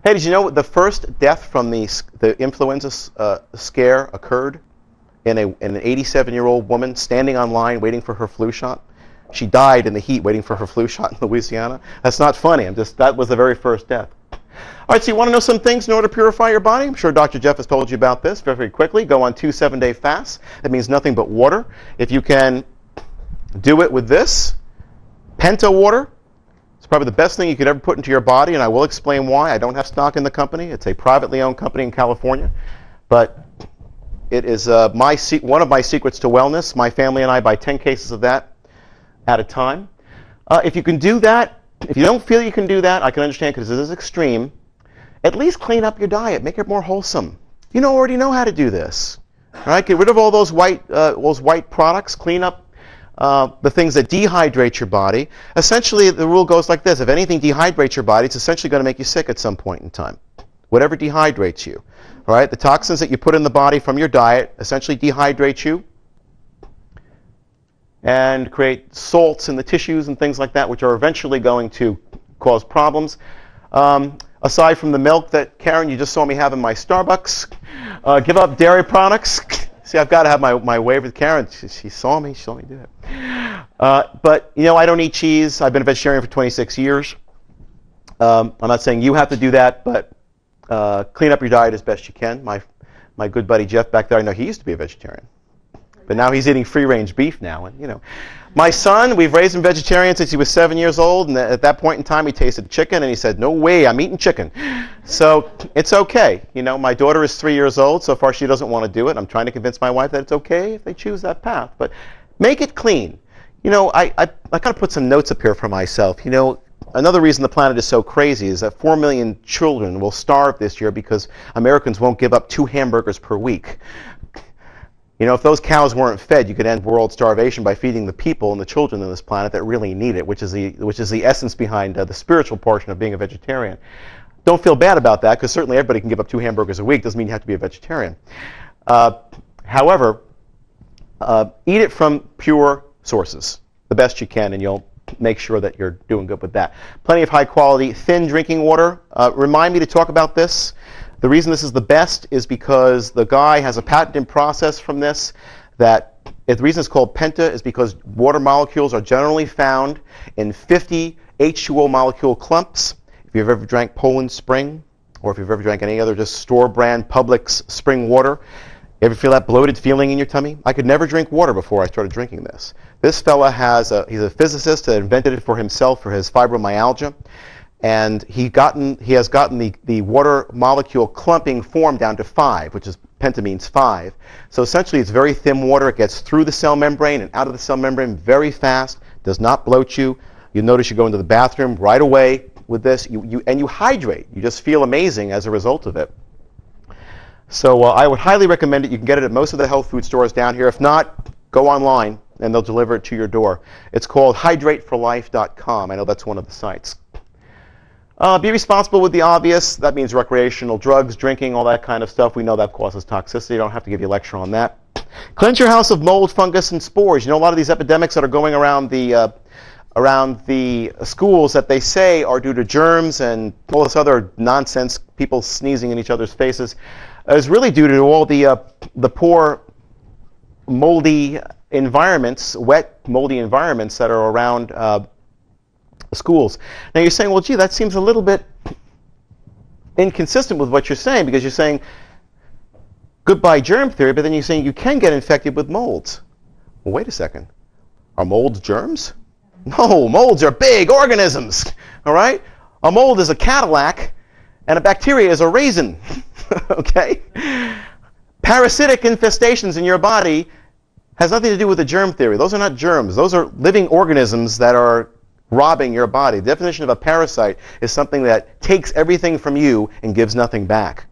Hey, did you know the first death from the influenza scare occurred in an 87-year-old woman standing on line waiting for her flu shot? She died in the heat waiting for her flu shot in Louisiana. That's not funny. That was the very first death. All right, so you want to know some things in order to purify your body? I'm sure Dr. Jeff has told you about this very, very quickly. Go on 2 7-day fasts. That means nothing but water. If you can do it with this, Penta water, it's probably the best thing you could ever put into your body, and I will explain why. I don't have stock in the company. It's a privately owned company in California. But it is one of my secrets to wellness. My family and I buy 10 cases of that at a time. If you can do that, if you don't feel you can do that, I can understand because this is extreme. At least clean up your diet. Make it more wholesome. You already know how to do this. All right? Get rid of all those white products. Clean up the things that dehydrate your body. Essentially, the rule goes like this. If anything dehydrates your body, it's essentially going to make you sick at some point in time. Whatever dehydrates you. All right? The toxins that you put in the body from your diet essentially dehydrate you and create salts in the tissues and things like that, which are eventually going to cause problems. Aside from the milk that, Karen, you just saw me have in my Starbucks, give up dairy products. See, I've got to have my way with Karen. She saw me do it. But, I don't eat cheese. I've been a vegetarian for 26 years. I'm not saying you have to do that, but clean up your diet as best you can. My good buddy Jeff back there, I know he used to be a vegetarian. But now he's eating free-range beef now. And, my son, we've raised him vegetarian since he was 7 years old. And at that point in time, he tasted chicken. And he said, no way, I'm eating chicken. So it's okay. My daughter is 3 years old. So far, she doesn't want to do it. I'm trying to convince my wife that it's okay if they choose that path. But make it clean. I kind of put some notes up here for myself. Another reason the planet is so crazy is that 4 million children will starve this year because Americans won't give up 2 hamburgers per week. If those cows weren't fed, you could end world starvation by feeding the people and the children on this planet that really need it, which is the essence behind the spiritual portion of being a vegetarian. Don't feel bad about that, because certainly everybody can give up 2 hamburgers a week. Doesn't mean you have to be a vegetarian. However, eat it from pure sources, the best you can, and you'll make sure that you're doing good with that. Plenty of high-quality, thin drinking water. Remind me to talk about this. The reason this is the best is because the guy has a patented process from this the reason it's called Penta is because water molecules are generally found in 50 H2O molecule clumps. If you've ever drank Poland Spring, or if you've ever drank any other just store brand Publix spring water, you ever feel that bloated feeling in your tummy? I could never drink water before I started drinking this. This fella he's a physicist that invented it for himself for his fibromyalgia. And he has gotten the water molecule clumping form down to 5, which is Penta means 5. So essentially, it's very thin water. It gets through the cell membrane and out of the cell membrane very fast. Does not bloat you. You'll notice you go into the bathroom right away with this. And you hydrate. You just feel amazing as a result of it. So I would highly recommend it. You can get it at most of the health food stores down here. If not, go online and they'll deliver it to your door. It's called hydrateforlife.com. I know that's one of the sites. Be responsible with the obvious. That means recreational drugs, drinking, all that kind of stuff. We know that causes toxicity. I don't have to give you a lecture on that. Cleanse your house of mold, fungus, and spores. A lot of these epidemics that are going around the schools that they say are due to germs and all this other nonsense, people sneezing in each other's faces, is really due to all the poor moldy environments, wet, moldy environments that are around schools. Now you're saying, well, gee, that seems a little bit inconsistent with what you're saying, because you're saying goodbye germ theory, but then you're saying you can get infected with molds. Well, wait a second. Are molds germs? No, molds are big organisms. All right? A mold is a Cadillac, and a bacteria is a raisin. Okay? Parasitic infestations in your body has nothing to do with the germ theory. Those are not germs. Those are living organisms that are robbing your body. The definition of a parasite is something that takes everything from you and gives nothing back.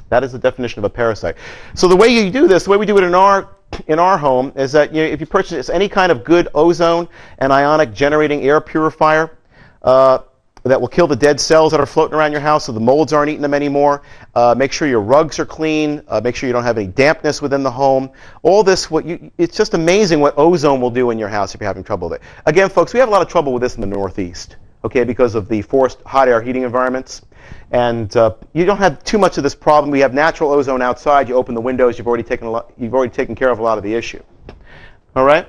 That is the definition of a parasite. So the way you do this, the way we do it in our home, is that if you purchase any kind of good ozone and ionic generating air purifier that will kill the dead cells that are floating around your house so the molds aren't eating them anymore. Make sure your rugs are clean. Make sure you don't have any dampness within the home. All this, it's just amazing what ozone will do in your house if you're having trouble with it. Again, folks, we have a lot of trouble with this in the Northeast, okay, because of the forced hot air heating environments. And you don't have too much of this problem. We have natural ozone outside. You open the windows. You've already taken care of a lot of the issue. All right.